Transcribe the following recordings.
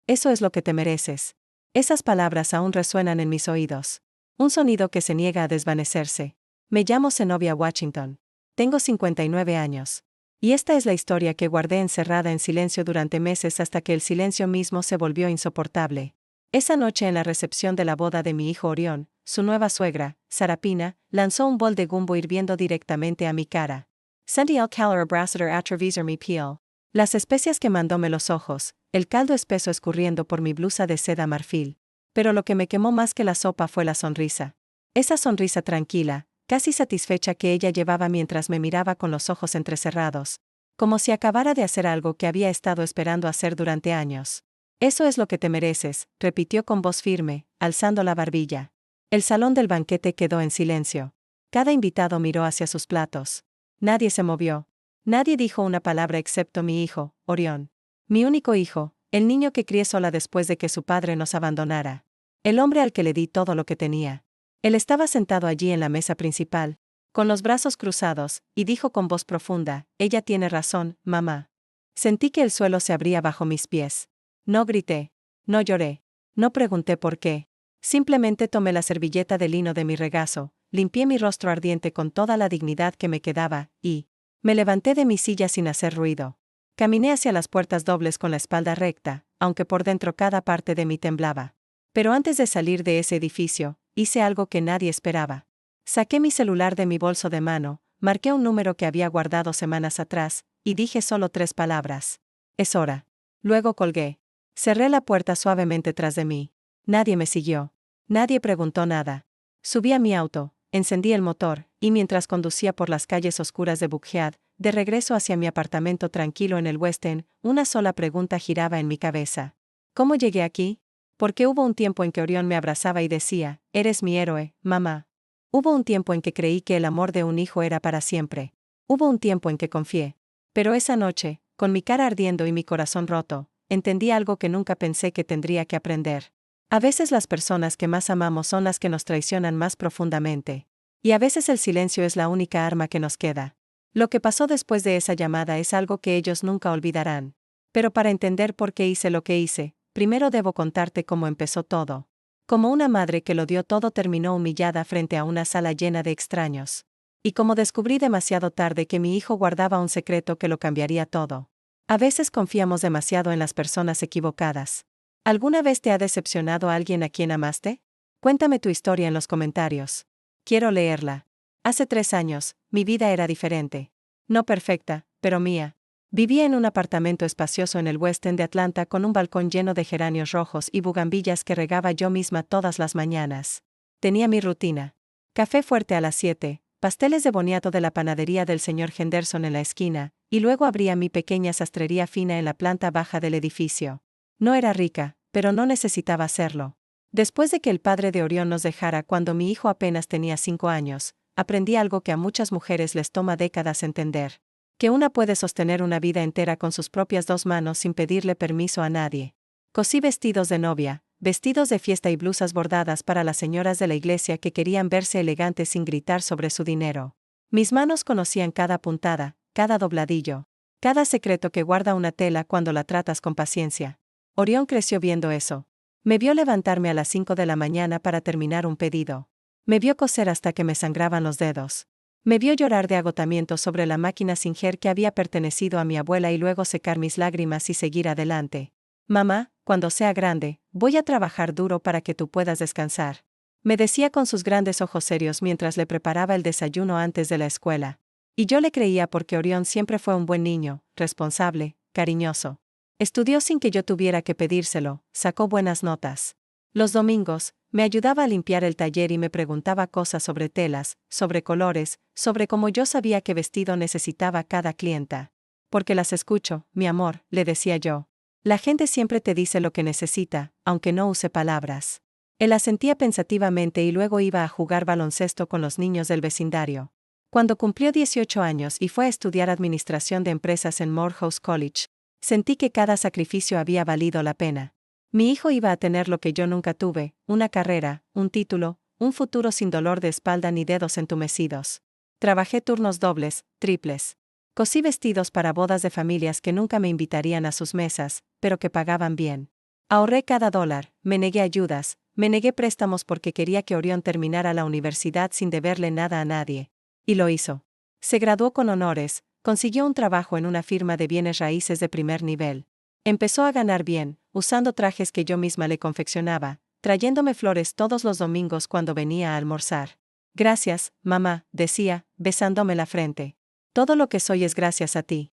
Eso es lo que te mereces. Esas palabras aún resuenan en mis oídos. Un sonido que se niega a desvanecerse. Me llamo Zenobia Washington. Tengo 59 años. Y esta es la historia que guardé encerrada en silencio durante meses hasta que el silencio mismo se volvió insoportable. Esa noche en la recepción de la boda de mi hijo Orión, su nueva suegra, Sarapina, lanzó un bol de gumbo hirviendo directamente a mi cara. Sentí el calor abrasador atravesar mi piel. Las especias quemándome los ojos, el caldo espeso escurriendo por mi blusa de seda marfil. Pero lo que me quemó más que la sopa fue la sonrisa. Esa sonrisa tranquila, casi satisfecha que ella llevaba mientras me miraba con los ojos entrecerrados. Como si acabara de hacer algo que había estado esperando hacer durante años. Eso es lo que te mereces, repitió con voz firme, alzando la barbilla. El salón del banquete quedó en silencio. Cada invitado miró hacia sus platos. Nadie se movió. Nadie dijo una palabra excepto mi hijo, Orión. Mi único hijo, el niño que crié sola después de que su padre nos abandonara. El hombre al que le di todo lo que tenía. Él estaba sentado allí en la mesa principal, con los brazos cruzados, y dijo con voz profunda, «Ella tiene razón, mamá». Sentí que el suelo se abría bajo mis pies. No grité. No lloré. No pregunté por qué. Simplemente tomé la servilleta de lino de mi regazo, limpié mi rostro ardiente con toda la dignidad que me quedaba, y me levanté de mi silla sin hacer ruido. Caminé hacia las puertas dobles con la espalda recta, aunque por dentro cada parte de mí temblaba. Pero antes de salir de ese edificio, hice algo que nadie esperaba. Saqué mi celular de mi bolso de mano, marqué un número que había guardado semanas atrás, y dije solo 3 palabras. Es hora. Luego colgué. Cerré la puerta suavemente tras de mí. Nadie me siguió. Nadie preguntó nada. Subí a mi auto, encendí el motor, y mientras conducía por las calles oscuras de Buckhead, de regreso hacia mi apartamento tranquilo en el West End, una sola pregunta giraba en mi cabeza. ¿Cómo llegué aquí? Porque hubo un tiempo en que Orión me abrazaba y decía, «Eres mi héroe, mamá». Hubo un tiempo en que creí que el amor de un hijo era para siempre. Hubo un tiempo en que confié. Pero esa noche, con mi cara ardiendo y mi corazón roto, entendí algo que nunca pensé que tendría que aprender. A veces las personas que más amamos son las que nos traicionan más profundamente. Y a veces el silencio es la única arma que nos queda. Lo que pasó después de esa llamada es algo que ellos nunca olvidarán. Pero para entender por qué hice lo que hice, primero debo contarte cómo empezó todo. Como una madre que lo dio todo terminó humillada frente a una sala llena de extraños. Y como descubrí demasiado tarde que mi hijo guardaba un secreto que lo cambiaría todo. A veces confiamos demasiado en las personas equivocadas. ¿Alguna vez te ha decepcionado alguien a quien amaste? Cuéntame tu historia en los comentarios. Quiero leerla. Hace 3 años, mi vida era diferente. No perfecta, pero mía. Vivía en un apartamento espacioso en el West End de Atlanta con un balcón lleno de geranios rojos y bugambillas que regaba yo misma todas las mañanas. Tenía mi rutina. Café fuerte a las 7, pasteles de boniato de la panadería del señor Henderson en la esquina, y luego abría mi pequeña sastrería fina en la planta baja del edificio. No era rica, pero no necesitaba hacerlo. Después de que el padre de Orión nos dejara cuando mi hijo apenas tenía 5 años, aprendí algo que a muchas mujeres les toma décadas entender. Que una puede sostener una vida entera con sus propias 2 manos sin pedirle permiso a nadie. Cosí vestidos de novia, vestidos de fiesta y blusas bordadas para las señoras de la iglesia que querían verse elegantes sin gritar sobre su dinero. Mis manos conocían cada puntada, cada dobladillo, cada secreto que guarda una tela cuando la tratas con paciencia. Orión creció viendo eso. Me vio levantarme a las 5 de la mañana para terminar un pedido. Me vio coser hasta que me sangraban los dedos. Me vio llorar de agotamiento sobre la máquina Singer que había pertenecido a mi abuela y luego secar mis lágrimas y seguir adelante. Mamá, cuando sea grande, voy a trabajar duro para que tú puedas descansar. Me decía con sus grandes ojos serios mientras le preparaba el desayuno antes de la escuela. Y yo le creía porque Orión siempre fue un buen niño, responsable, cariñoso. Estudió sin que yo tuviera que pedírselo, sacó buenas notas. Los domingos, me ayudaba a limpiar el taller y me preguntaba cosas sobre telas, sobre colores, sobre cómo yo sabía qué vestido necesitaba cada clienta. Porque las escucho, mi amor, le decía yo. La gente siempre te dice lo que necesita, aunque no use palabras. Él asentía pensativamente y luego iba a jugar baloncesto con los niños del vecindario. Cuando cumplió 18 años y fue a estudiar administración de empresas en Morehouse College, sentí que cada sacrificio había valido la pena. Mi hijo iba a tener lo que yo nunca tuve, una carrera, un título, un futuro sin dolor de espalda ni dedos entumecidos. Trabajé turnos dobles, triples. Cosí vestidos para bodas de familias que nunca me invitarían a sus mesas, pero que pagaban bien. Ahorré cada dólar, me negué ayudas, me negué préstamos porque quería que Orión terminara la universidad sin deberle nada a nadie. Y lo hizo. Se graduó con honores, consiguió un trabajo en una firma de bienes raíces de primer nivel. Empezó a ganar bien, usando trajes que yo misma le confeccionaba, trayéndome flores todos los domingos cuando venía a almorzar. Gracias, mamá, decía, besándome la frente. Todo lo que soy es gracias a ti.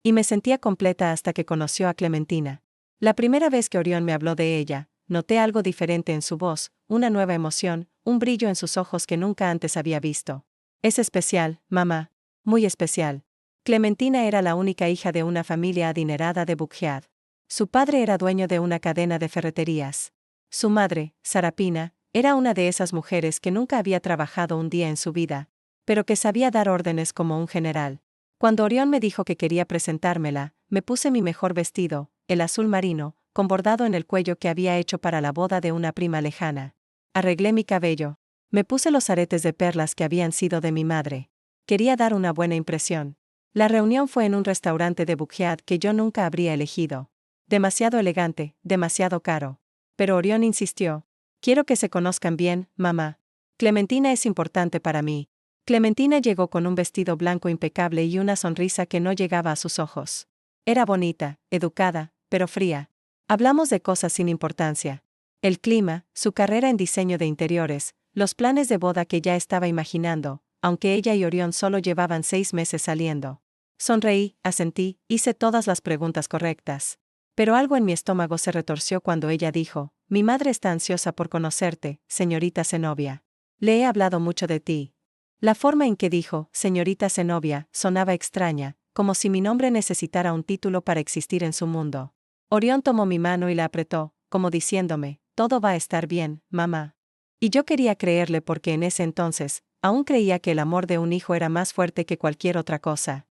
Y me sentía completa hasta que conoció a Clementina. La primera vez que Orión me habló de ella, noté algo diferente en su voz, una nueva emoción, un brillo en sus ojos que nunca antes había visto. Es especial, mamá. Muy especial. Clementina era la única hija de una familia adinerada de Buckhead. Su padre era dueño de una cadena de ferreterías. Su madre, Sarapina, era una de esas mujeres que nunca había trabajado un día en su vida, pero que sabía dar órdenes como un general. Cuando Orión me dijo que quería presentármela, me puse mi mejor vestido, el azul marino, con bordado en el cuello que había hecho para la boda de una prima lejana. Arreglé mi cabello. Me puse los aretes de perlas que habían sido de mi madre. Quería dar una buena impresión. La reunión fue en un restaurante de Buckhead que yo nunca habría elegido. Demasiado elegante, demasiado caro. Pero Orión insistió. Quiero que se conozcan bien, mamá. Clementina es importante para mí. Clementina llegó con un vestido blanco impecable y una sonrisa que no llegaba a sus ojos. Era bonita, educada, pero fría. Hablamos de cosas sin importancia. El clima, su carrera en diseño de interiores, los planes de boda que ya estaba imaginando, aunque ella y Orión solo llevaban 6 meses saliendo. Sonreí, asentí, hice todas las preguntas correctas. Pero algo en mi estómago se retorció cuando ella dijo, mi madre está ansiosa por conocerte, señorita Zenobia. Le he hablado mucho de ti. La forma en que dijo, señorita Zenobia, sonaba extraña, como si mi nombre necesitara un título para existir en su mundo. Orión tomó mi mano y la apretó, como diciéndome, todo va a estar bien, mamá. Y yo quería creerle porque en ese entonces, aún creía que el amor de un hijo era más fuerte que cualquier otra cosa.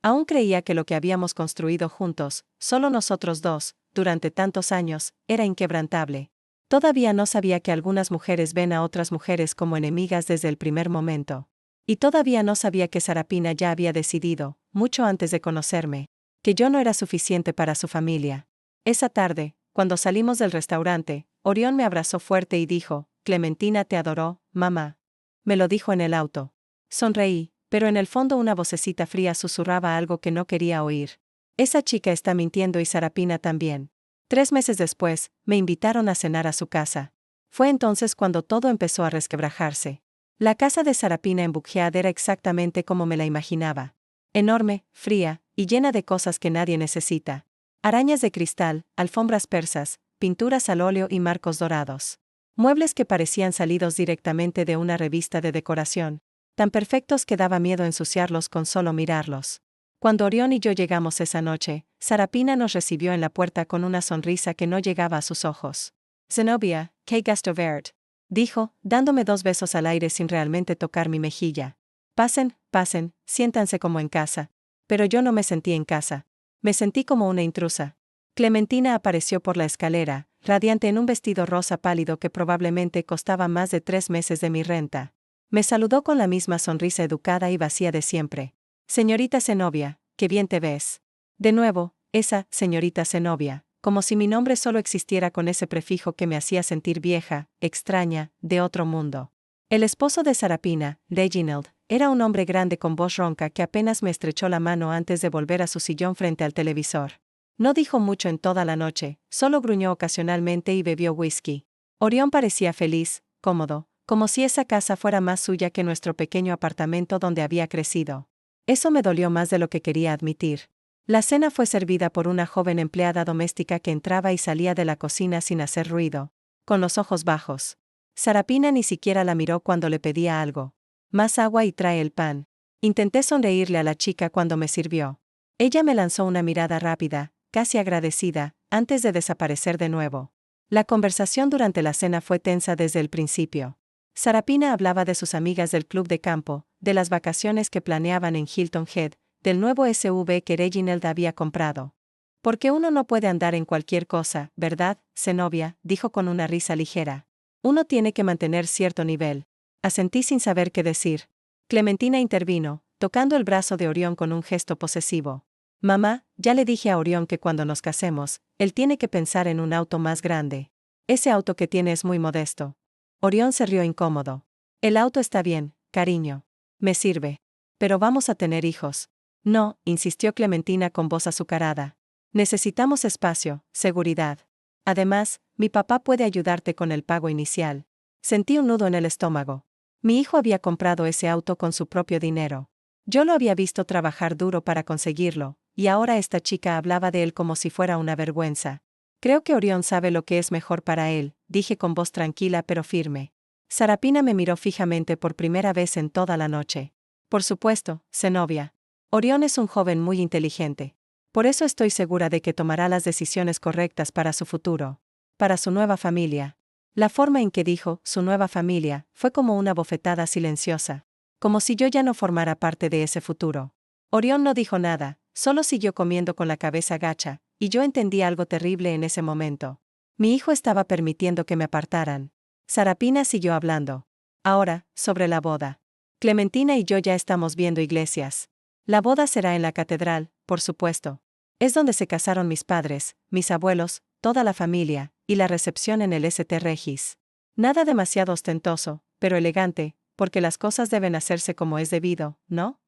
Aún creía que lo que habíamos construido juntos, solo nosotros dos, durante tantos años, era inquebrantable. Todavía no sabía que algunas mujeres ven a otras mujeres como enemigas desde el primer momento. Y todavía no sabía que Sarapina ya había decidido, mucho antes de conocerme, que yo no era suficiente para su familia. Esa tarde, cuando salimos del restaurante, Orión me abrazó fuerte y dijo, Clementina te adoró, mamá. Me lo dijo en el auto. Sonreí, pero en el fondo una vocecita fría susurraba algo que no quería oír. Esa chica está mintiendo y Sarapina también. 3 meses después, me invitaron a cenar a su casa. Fue entonces cuando todo empezó a resquebrajarse. La casa de Sarapina en Buckhead era exactamente como me la imaginaba. Enorme, fría, y llena de cosas que nadie necesita. Arañas de cristal, alfombras persas, pinturas al óleo y marcos dorados. Muebles que parecían salidos directamente de una revista de decoración, tan perfectos que daba miedo ensuciarlos con solo mirarlos. Cuando Orión y yo llegamos esa noche, Sarapina nos recibió en la puerta con una sonrisa que no llegaba a sus ojos. Zenobia, que gusto verte, dijo, dándome 2 besos al aire sin realmente tocar mi mejilla. Pasen, pasen, siéntanse como en casa. Pero yo no me sentí en casa. Me sentí como una intrusa. Clementina apareció por la escalera, radiante en un vestido rosa pálido que probablemente costaba más de 3 meses de mi renta. Me saludó con la misma sonrisa educada y vacía de siempre. Señorita Zenobia, qué bien te ves. De nuevo, esa, señorita Zenobia, como si mi nombre solo existiera con ese prefijo que me hacía sentir vieja, extraña, de otro mundo. El esposo de Sarapina, Reginald, era un hombre grande con voz ronca que apenas me estrechó la mano antes de volver a su sillón frente al televisor. No dijo mucho en toda la noche, solo gruñó ocasionalmente y bebió whisky. Orión parecía feliz, cómodo, como si esa casa fuera más suya que nuestro pequeño apartamento donde había crecido. Eso me dolió más de lo que quería admitir. La cena fue servida por una joven empleada doméstica que entraba y salía de la cocina sin hacer ruido, con los ojos bajos. Sarapina ni siquiera la miró cuando le pedía algo. Más agua y trae el pan. Intenté sonreírle a la chica cuando me sirvió. Ella me lanzó una mirada rápida, casi agradecida, antes de desaparecer de nuevo. La conversación durante la cena fue tensa desde el principio. Sarapina hablaba de sus amigas del club de campo, de las vacaciones que planeaban en Hilton Head, del nuevo SUV que Reginald había comprado. Porque uno no puede andar en cualquier cosa, ¿verdad, Zenobia?, dijo con una risa ligera. Uno tiene que mantener cierto nivel. Asentí sin saber qué decir. Clementina intervino, tocando el brazo de Orión con un gesto posesivo. Mamá, ya le dije a Orión que cuando nos casemos, él tiene que pensar en un auto más grande. Ese auto que tiene es muy modesto. Orión se rió incómodo. El auto está bien, cariño. Me sirve. Pero vamos a tener hijos. No, insistió Clementina con voz azucarada. Necesitamos espacio, seguridad. Además, mi papá puede ayudarte con el pago inicial. Sentí un nudo en el estómago. Mi hijo había comprado ese auto con su propio dinero. Yo lo había visto trabajar duro para conseguirlo, y ahora esta chica hablaba de él como si fuera una vergüenza. Creo que Orión sabe lo que es mejor para él, dije con voz tranquila pero firme. Sarapina me miró fijamente por primera vez en toda la noche. Por supuesto, Zenobia. Orión es un joven muy inteligente. Por eso estoy segura de que tomará las decisiones correctas para su futuro. Para su nueva familia. La forma en que dijo, su nueva familia, fue como una bofetada silenciosa. Como si yo ya no formara parte de ese futuro. Orión no dijo nada, solo siguió comiendo con la cabeza gacha, y yo entendí algo terrible en ese momento. Mi hijo estaba permitiendo que me apartaran. Sarapina siguió hablando. Ahora, sobre la boda. Clementina y yo ya estamos viendo iglesias. La boda será en la catedral, por supuesto. Es donde se casaron mis padres, mis abuelos, toda la familia, y la recepción en el St. Regis. Nada demasiado ostentoso, pero elegante, porque las cosas deben hacerse como es debido, ¿no?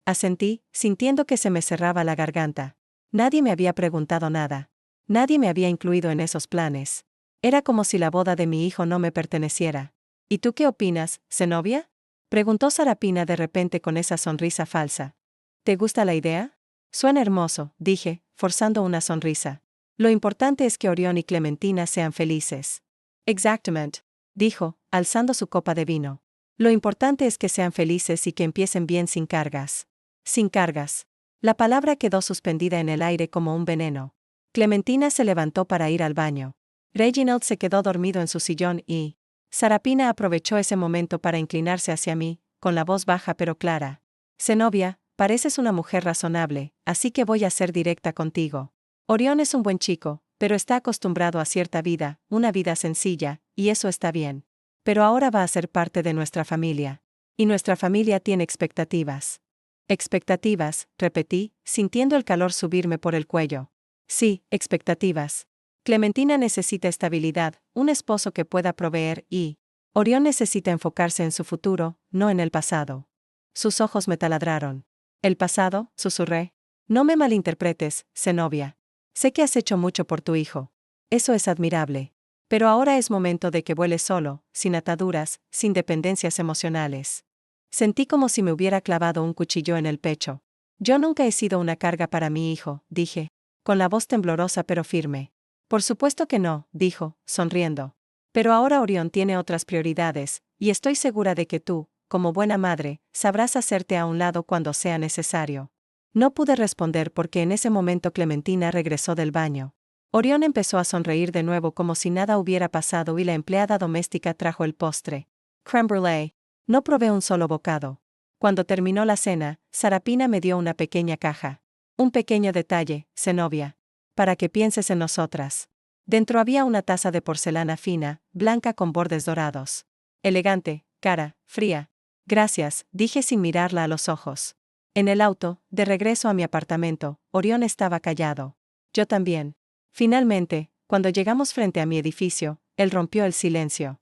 Asentí, sintiendo que se me cerraba la garganta. Nadie me había preguntado nada. Nadie me había incluido en esos planes. Era como si la boda de mi hijo no me perteneciera. ¿Y tú qué opinas, Zenobia? Preguntó Sarapina de repente con esa sonrisa falsa. ¿Te gusta la idea? Suena hermoso, dije, forzando una sonrisa. Lo importante es que Orión y Clementina sean felices. Exactamente, dijo, alzando su copa de vino. Lo importante es que sean felices y que empiecen bien sin cargas. Sin cargas. La palabra quedó suspendida en el aire como un veneno. Clementina se levantó para ir al baño. Reginald se quedó dormido en su sillón y... Sarapina aprovechó ese momento para inclinarse hacia mí, con la voz baja pero clara. Zenobia, pareces una mujer razonable, así que voy a ser directa contigo. Orión es un buen chico, pero está acostumbrado a cierta vida, una vida sencilla, y eso está bien. Pero ahora va a ser parte de nuestra familia. Y nuestra familia tiene expectativas. Expectativas, repetí, sintiendo el calor subirme por el cuello. Sí, expectativas. Clementina necesita estabilidad, un esposo que pueda proveer y... Orión necesita enfocarse en su futuro, no en el pasado. Sus ojos me taladraron. ¿El pasado?, susurré. No me malinterpretes, Zenobia. Sé que has hecho mucho por tu hijo. Eso es admirable. Pero ahora es momento de que vueles solo, sin ataduras, sin dependencias emocionales. Sentí como si me hubiera clavado un cuchillo en el pecho. Yo nunca he sido una carga para mi hijo, dije, con la voz temblorosa pero firme. Por supuesto que no, dijo, sonriendo. Pero ahora Orión tiene otras prioridades, y estoy segura de que tú, como buena madre, sabrás hacerte a un lado cuando sea necesario. No pude responder porque en ese momento Clementina regresó del baño. Orión empezó a sonreír de nuevo como si nada hubiera pasado y la empleada doméstica trajo el postre. Crème brûlée. No probé un solo bocado. Cuando terminó la cena, Sarapina me dio una pequeña caja. Un pequeño detalle, Zenobia. Para que pienses en nosotras. Dentro había una taza de porcelana fina, blanca con bordes dorados. Elegante, cara, fría. Gracias, dije sin mirarla a los ojos. En el auto, de regreso a mi apartamento, Orión estaba callado. Yo también. Finalmente, cuando llegamos frente a mi edificio, él rompió el silencio.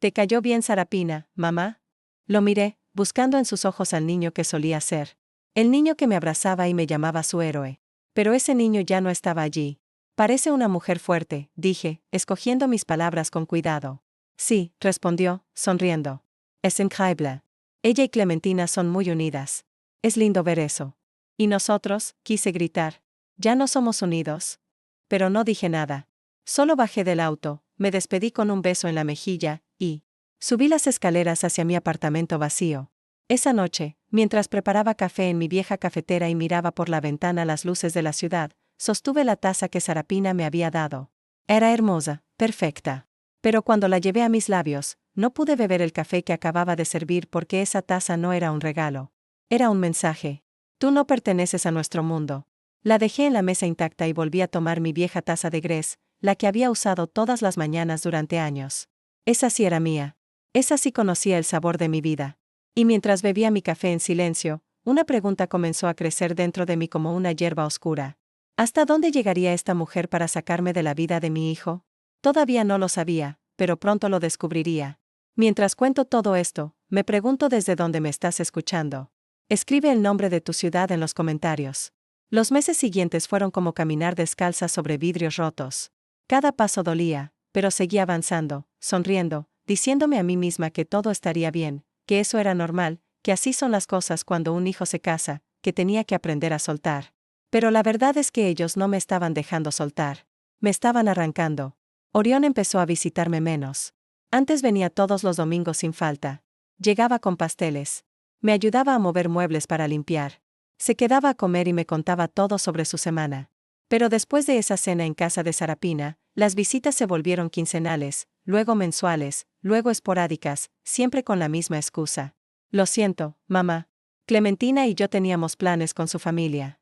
¿Te cayó bien Sarapina, mamá? Lo miré, buscando en sus ojos al niño que solía ser. El niño que me abrazaba y me llamaba su héroe. Pero ese niño ya no estaba allí. Parece una mujer fuerte, dije, escogiendo mis palabras con cuidado. Sí, respondió, sonriendo. Es increíble. Ella y Clementina son muy unidas. Es lindo ver eso. ¿Y nosotros?, quise gritar. ¿Ya no somos unidos? Pero no dije nada. Solo bajé del auto, me despedí con un beso en la mejilla, y... subí las escaleras hacia mi apartamento vacío. Esa noche, mientras preparaba café en mi vieja cafetera y miraba por la ventana las luces de la ciudad, sostuve la taza que Sarapina me había dado. Era hermosa, perfecta. Pero cuando la llevé a mis labios, no pude beber el café que acababa de servir porque esa taza no era un regalo. Era un mensaje. Tú no perteneces a nuestro mundo. La dejé en la mesa intacta y volví a tomar mi vieja taza de grés, la que había usado todas las mañanas durante años. Esa sí era mía. Esa sí conocía el sabor de mi vida. Y mientras bebía mi café en silencio, una pregunta comenzó a crecer dentro de mí como una hierba oscura. ¿Hasta dónde llegaría esta mujer para sacarme de la vida de mi hijo? Todavía no lo sabía, pero pronto lo descubriría. Mientras cuento todo esto, me pregunto desde dónde me estás escuchando. Escribe el nombre de tu ciudad en los comentarios. Los meses siguientes fueron como caminar descalza sobre vidrios rotos. Cada paso dolía, pero seguía avanzando, sonriendo, diciéndome a mí misma que todo estaría bien, que eso era normal, que así son las cosas cuando un hijo se casa, que tenía que aprender a soltar. Pero la verdad es que ellos no me estaban dejando soltar. Me estaban arrancando. Orión empezó a visitarme menos. Antes venía todos los domingos sin falta. Llegaba con pasteles. Me ayudaba a mover muebles para limpiar. Se quedaba a comer y me contaba todo sobre su semana. Pero después de esa cena en casa de Sarapina, las visitas se volvieron quincenales, luego mensuales, luego esporádicas, siempre con la misma excusa. Lo siento, mamá. Clementina y yo teníamos planes con su familia.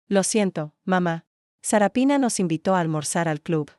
Lo siento, mamá. Sarapina nos invitó a almorzar al club.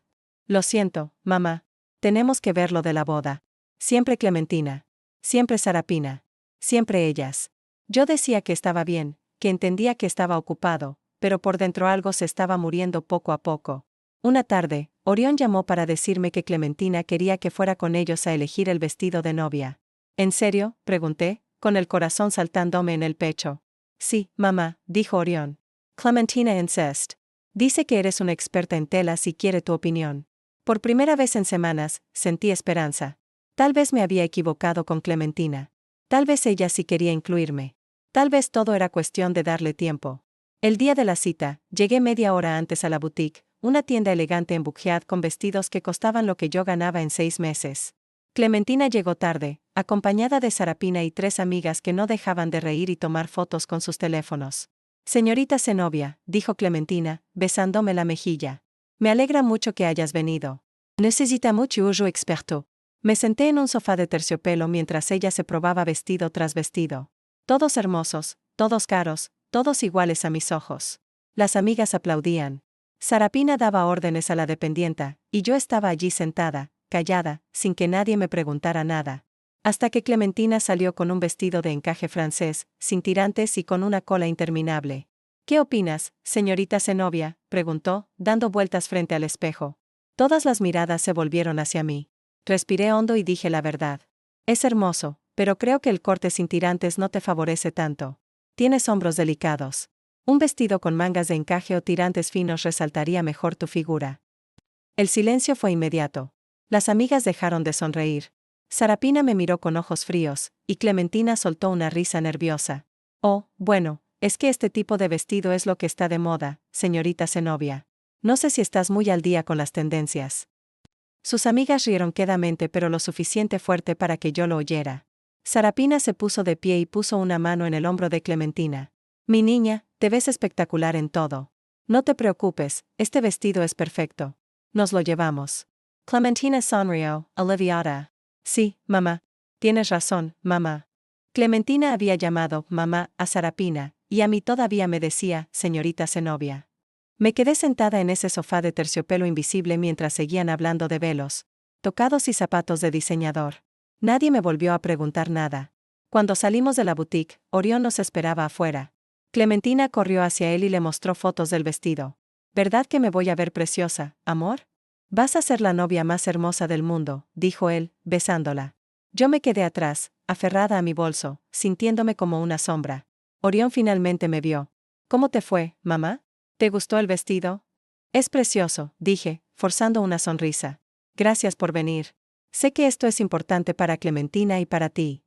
Lo siento, mamá. Tenemos que ver lo de la boda. Siempre Clementina. Siempre Sarapina. Siempre ellas. Yo decía que estaba bien, que entendía que estaba ocupado, pero por dentro algo se estaba muriendo poco a poco. Una tarde, Orión llamó para decirme que Clementina quería que fuera con ellos a elegir el vestido de novia. ¿En serio?, pregunté, con el corazón saltándome en el pecho. Sí, mamá, dijo Orión. Clementina insist. Dice que eres una experta en telas y quiere tu opinión. Por primera vez en semanas, sentí esperanza. Tal vez me había equivocado con Clementina. Tal vez ella sí quería incluirme. Tal vez todo era cuestión de darle tiempo. El día de la cita, llegué media hora antes a la boutique, una tienda elegante en Buckhead con vestidos que costaban lo que yo ganaba en 6 meses. Clementina llegó tarde, acompañada de Sarapina y 3 amigas que no dejaban de reír y tomar fotos con sus teléfonos. Señorita Zenobia, dijo Clementina, besándome la mejilla. Me alegra mucho que hayas venido. Necesitamos un experto. Me senté en un sofá de terciopelo mientras ella se probaba vestido tras vestido. Todos hermosos, todos caros, todos iguales a mis ojos. Las amigas aplaudían. Sarapina daba órdenes a la dependienta, y yo estaba allí sentada, callada, sin que nadie me preguntara nada. Hasta que Clementina salió con un vestido de encaje francés, sin tirantes y con una cola interminable. ¿Qué opinas, señorita Zenobia?, preguntó, dando vueltas frente al espejo. Todas las miradas se volvieron hacia mí. Respiré hondo y dije la verdad. Es hermoso, pero creo que el corte sin tirantes no te favorece tanto. Tienes hombros delicados. Un vestido con mangas de encaje o tirantes finos resaltaría mejor tu figura. El silencio fue inmediato. Las amigas dejaron de sonreír. Sarapina me miró con ojos fríos, y Clementina soltó una risa nerviosa. Oh, bueno, es que este tipo de vestido es lo que está de moda, señorita Zenobia. No sé si estás muy al día con las tendencias. Sus amigas rieron quedamente, pero lo suficiente fuerte para que yo lo oyera. Sarapina se puso de pie y puso una mano en el hombro de Clementina. Mi niña, te ves espectacular en todo. No te preocupes, este vestido es perfecto. Nos lo llevamos. Clementina sonrió, aliviada. Sí, mamá. Tienes razón, mamá. Clementina había llamado mamá a Sarapina, y a mí todavía me decía, señorita Zenobia. Me quedé sentada en ese sofá de terciopelo invisible mientras seguían hablando de velos, tocados y zapatos de diseñador. Nadie me volvió a preguntar nada. Cuando salimos de la boutique, Orión nos esperaba afuera. Clementina corrió hacia él y le mostró fotos del vestido. ¿Verdad que me voy a ver preciosa, amor? Vas a ser la novia más hermosa del mundo, dijo él, besándola. Yo me quedé atrás, aferrada a mi bolso, sintiéndome como una sombra. Orión finalmente me vio. ¿Cómo te fue, mamá? ¿Te gustó el vestido? Es precioso, dije, forzando una sonrisa. Gracias por venir. Sé que esto es importante para Clementina y para ti.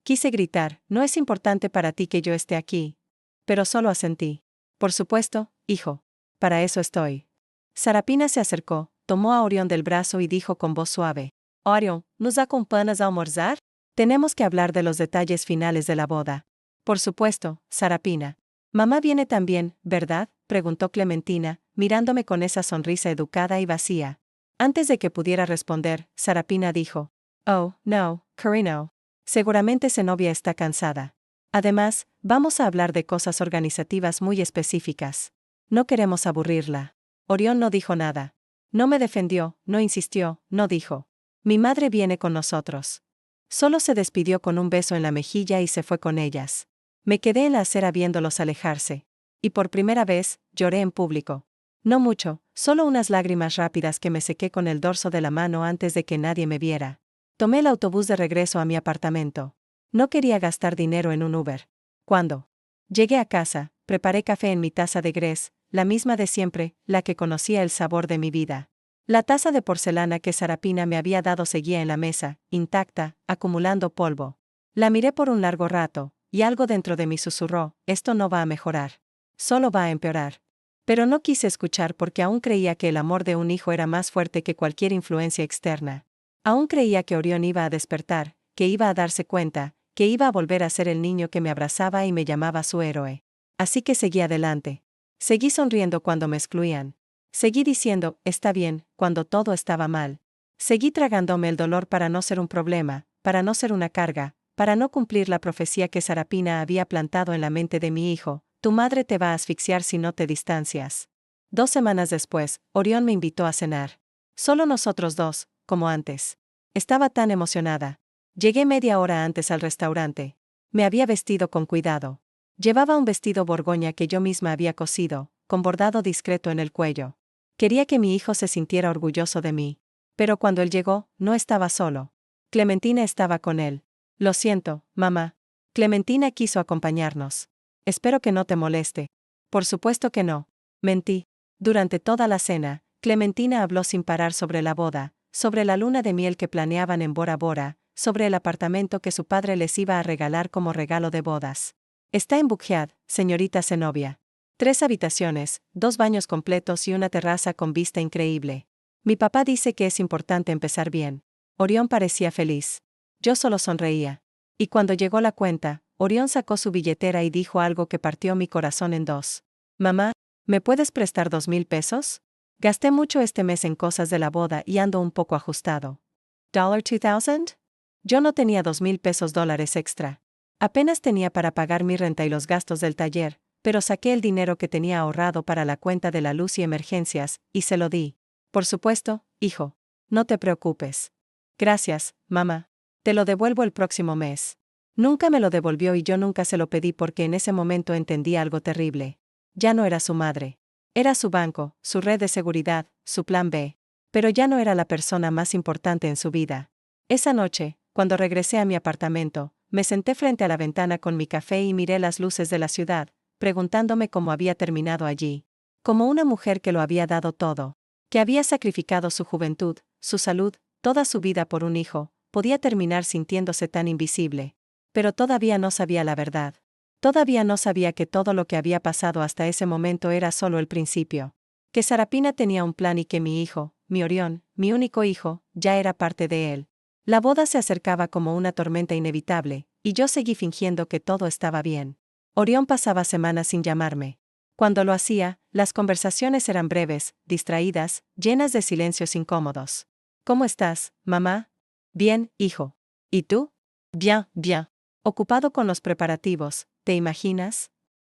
Quise gritar, no es importante para ti que yo esté aquí. Pero solo asentí. Por supuesto, hijo. Para eso estoy. Sarapina se acercó, tomó a Orión del brazo y dijo con voz suave. Orión, ¿nos acompañas a almorzar? Tenemos que hablar de los detalles finales de la boda. Por supuesto, Sarapina. Mamá viene también, ¿verdad?, preguntó Clementina, mirándome con esa sonrisa educada y vacía. Antes de que pudiera responder, Sarapina dijo. Oh, no, Carino. Seguramente Zenobia está cansada. Además, vamos a hablar de cosas organizativas muy específicas. No queremos aburrirla. Orión no dijo nada. No me defendió, no insistió, no dijo. Mi madre viene con nosotros. Solo se despidió con un beso en la mejilla y se fue con ellas. Me quedé en la acera viéndolos alejarse. Y por primera vez, lloré en público. No mucho, solo unas lágrimas rápidas que me sequé con el dorso de la mano antes de que nadie me viera. Tomé el autobús de regreso a mi apartamento. No quería gastar dinero en un Uber. Cuando llegué a casa, preparé café en mi taza de grés, la misma de siempre, la que conocía el sabor de mi vida. La taza de porcelana que Sarapina me había dado seguía en la mesa, intacta, acumulando polvo. La miré por un largo rato, y algo dentro de mí susurró: esto no va a mejorar. Solo va a empeorar. Pero no quise escuchar porque aún creía que el amor de un hijo era más fuerte que cualquier influencia externa. Aún creía que Orión iba a despertar, que iba a darse cuenta, que iba a volver a ser el niño que me abrazaba y me llamaba su héroe. Así que seguí adelante. Seguí sonriendo cuando me excluían. Seguí diciendo, está bien, cuando todo estaba mal. Seguí tragándome el dolor para no ser un problema, para no ser una carga, para no cumplir la profecía que Sarapina había plantado en la mente de mi hijo: tu madre te va a asfixiar si no te distancias. 2 semanas después, Orión me invitó a cenar. Solo nosotros dos, como antes. Estaba tan emocionada. Llegué media hora antes al restaurante. Me había vestido con cuidado. Llevaba un vestido borgoña que yo misma había cosido, con bordado discreto en el cuello. Quería que mi hijo se sintiera orgulloso de mí. Pero cuando él llegó, no estaba solo. Clementina estaba con él. Lo siento, mamá. Clementina quiso acompañarnos. Espero que no te moleste. Por supuesto que no. Mentí. Durante toda la cena, Clementina habló sin parar sobre la boda, sobre la luna de miel que planeaban en Bora Bora, sobre el apartamento que su padre les iba a regalar como regalo de bodas. Está en Buckhead, señorita Zenobia. 3 habitaciones, 2 baños completos y una terraza con vista increíble. Mi papá dice que es importante empezar bien. Orión parecía feliz. Yo solo sonreía. Y cuando llegó la cuenta, Orión sacó su billetera y dijo algo que partió mi corazón en dos. Mamá, ¿me puedes prestar 2,000 pesos? Gasté mucho este mes en cosas de la boda y ando un poco ajustado. $2,000? Yo no tenía 2,000 pesos dólares extra. Apenas tenía para pagar mi renta y los gastos del taller, pero saqué el dinero que tenía ahorrado para la cuenta de la luz y emergencias, y se lo di. Por supuesto, hijo. No te preocupes. Gracias, mamá. Te lo devuelvo el próximo mes. Nunca me lo devolvió y yo nunca se lo pedí porque en ese momento entendí algo terrible. Ya no era su madre. Era su banco, su red de seguridad, su plan B. Pero ya no era la persona más importante en su vida. Esa noche, cuando regresé a mi apartamento, me senté frente a la ventana con mi café y miré las luces de la ciudad, preguntándome cómo había terminado allí. Como una mujer que lo había dado todo, que había sacrificado su juventud, su salud, toda su vida por un hijo, podía terminar sintiéndose tan invisible. Pero todavía no sabía la verdad. Todavía no sabía que todo lo que había pasado hasta ese momento era solo el principio. Que Sarapina tenía un plan y que mi hijo, mi Orión, mi único hijo, ya era parte de él. La boda se acercaba como una tormenta inevitable, y yo seguí fingiendo que todo estaba bien. Orión pasaba semanas sin llamarme. Cuando lo hacía, las conversaciones eran breves, distraídas, llenas de silencios incómodos. ¿Cómo estás, mamá? Bien, hijo. ¿Y tú? Bien, bien. Ocupado con los preparativos, ¿te imaginas?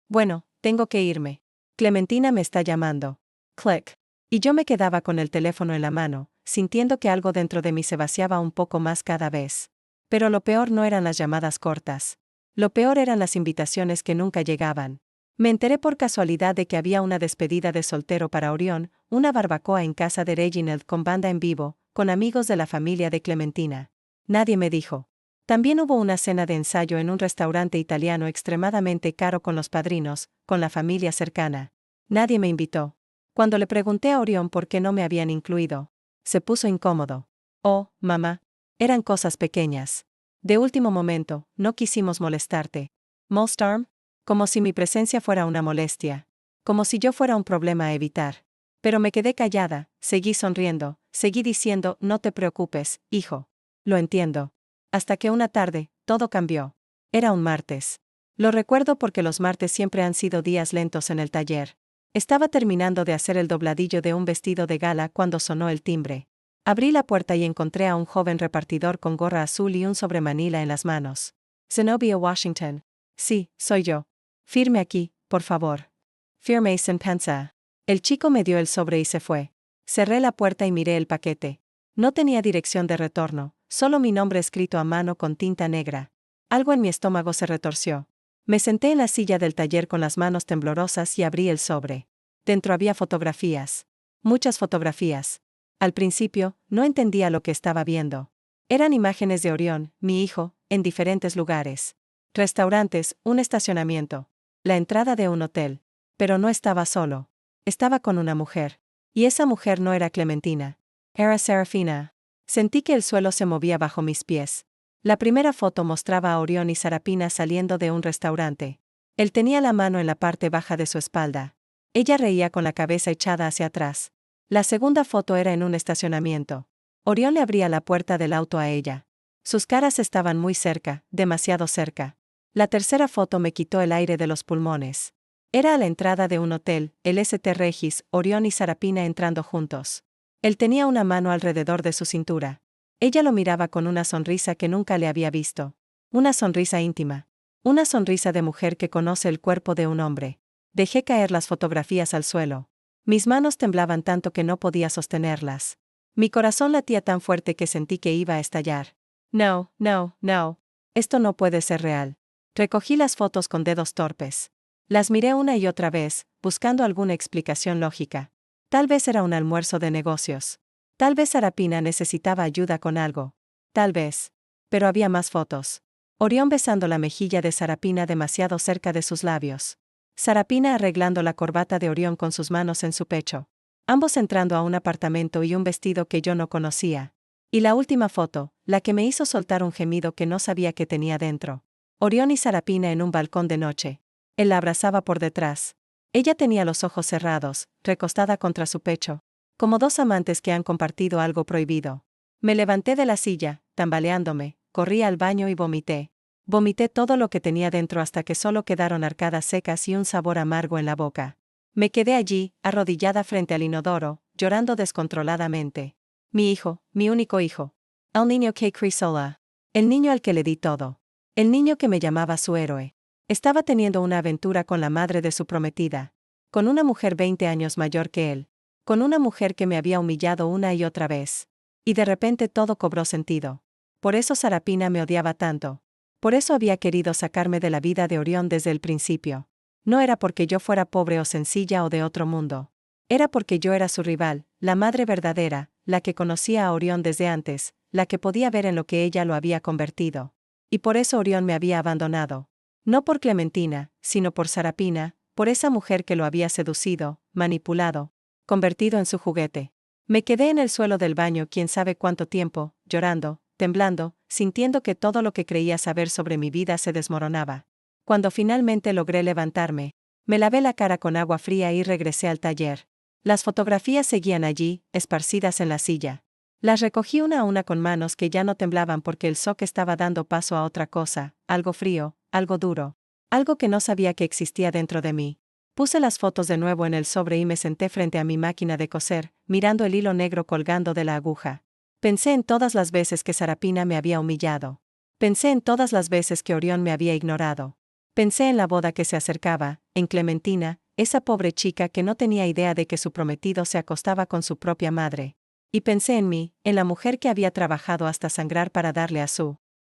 Bueno, tengo que irme. Clementina me está llamando. Click. Y yo me quedaba con el teléfono en la mano, sintiendo que algo dentro de mí se vaciaba un poco más cada vez. Pero lo peor no eran las llamadas cortas. Lo peor eran las invitaciones que nunca llegaban. Me enteré por casualidad de que había una despedida de soltero para Orión, una barbacoa en casa de Reginald con banda en vivo, con amigos de la familia de Clementina. Nadie me dijo. También hubo una cena de ensayo en un restaurante italiano extremadamente caro con los padrinos, con la familia cercana. Nadie me invitó. Cuando le pregunté a Orión por qué no me habían incluido, se puso incómodo. Oh, mamá. Eran cosas pequeñas. De último momento, no quisimos molestarte. Molstorm. Como si mi presencia fuera una molestia. Como si yo fuera un problema a evitar. Pero me quedé callada, seguí sonriendo, seguí diciendo, no te preocupes, hijo. Lo entiendo. Hasta que una tarde, todo cambió. Era un martes. Lo recuerdo porque los martes siempre han sido días lentos en el taller. Estaba terminando de hacer el dobladillo de un vestido de gala cuando sonó el timbre. Abrí la puerta y encontré a un joven repartidor con gorra azul y un sobremanila en las manos. Zenobia Washington. Sí, soy yo. Firme aquí, por favor. Firme sin pensar. El chico me dio el sobre y se fue. Cerré la puerta y miré el paquete. No tenía dirección de retorno, solo mi nombre escrito a mano con tinta negra. Algo en mi estómago se retorció. Me senté en la silla del taller con las manos temblorosas y abrí el sobre. Dentro había fotografías. Muchas fotografías. Al principio, no entendía lo que estaba viendo. Eran imágenes de Orión, mi hijo, en diferentes lugares. Restaurantes, un estacionamiento. La entrada de un hotel. Pero no estaba solo. Estaba con una mujer. Y esa mujer no era Clementina. Era Serafina. Sentí que el suelo se movía bajo mis pies. La primera foto mostraba a Orión y Sarapina saliendo de un restaurante. Él tenía la mano en la parte baja de su espalda. Ella reía con la cabeza echada hacia atrás. La segunda foto era en un estacionamiento. Orión le abría la puerta del auto a ella. Sus caras estaban muy cerca, demasiado cerca. La tercera foto me quitó el aire de los pulmones. Era a la entrada de un hotel, el St. Regis, Orión y Sarapina entrando juntos. Él tenía una mano alrededor de su cintura. Ella lo miraba con una sonrisa que nunca le había visto. Una sonrisa íntima. Una sonrisa de mujer que conoce el cuerpo de un hombre. Dejé caer las fotografías al suelo. Mis manos temblaban tanto que no podía sostenerlas. Mi corazón latía tan fuerte que sentí que iba a estallar. No, no, no. Esto no puede ser real. Recogí las fotos con dedos torpes. Las miré una y otra vez, buscando alguna explicación lógica. Tal vez era un almuerzo de negocios. Tal vez Sarapina necesitaba ayuda con algo. Tal vez. Pero había más fotos. Orión besando la mejilla de Sarapina demasiado cerca de sus labios. Sarapina arreglando la corbata de Orión con sus manos en su pecho. Ambos entrando a un apartamento y un vestido que yo no conocía. Y la última foto, la que me hizo soltar un gemido que no sabía que tenía dentro. Orión y Sarapina en un balcón de noche. Él la abrazaba por detrás. Ella tenía los ojos cerrados, recostada contra su pecho. Como dos amantes que han compartido algo prohibido. Me levanté de la silla, tambaleándome, corrí al baño y vomité. Vomité todo lo que tenía dentro hasta que solo quedaron arcadas secas y un sabor amargo en la boca. Me quedé allí, arrodillada frente al inodoro, llorando descontroladamente. Mi hijo, mi único hijo. El niño que crié sola. El niño al que le di todo. El niño que me llamaba su héroe. Estaba teniendo una aventura con la madre de su prometida. Con una mujer 20 años mayor que él. Con una mujer que me había humillado una y otra vez. Y de repente todo cobró sentido. Por eso Sarapina me odiaba tanto. Por eso había querido sacarme de la vida de Orión desde el principio. No era porque yo fuera pobre o sencilla o de otro mundo. Era porque yo era su rival, la madre verdadera, la que conocía a Orión desde antes, la que podía ver en lo que ella lo había convertido. Y por eso Orión me había abandonado. No por Clementina, sino por Sarapina, por esa mujer que lo había seducido, manipulado, convertido en su juguete. Me quedé en el suelo del baño quién sabe cuánto tiempo, llorando, temblando, sintiendo que todo lo que creía saber sobre mi vida se desmoronaba. Cuando finalmente logré levantarme, me lavé la cara con agua fría y regresé al taller. Las fotografías seguían allí, esparcidas en la silla. Las recogí una a una con manos que ya no temblaban porque el shock estaba dando paso a otra cosa, algo frío, algo duro, algo que no sabía que existía dentro de mí. Puse las fotos de nuevo en el sobre y me senté frente a mi máquina de coser, mirando el hilo negro colgando de la aguja. Pensé en todas las veces que Sarapina me había humillado. Pensé en todas las veces que Orión me había ignorado. Pensé en la boda que se acercaba, en Clementina, esa pobre chica que no tenía idea de que su prometido se acostaba con su propia madre. Y pensé en mí, en la mujer que había trabajado hasta sangrar para darle a su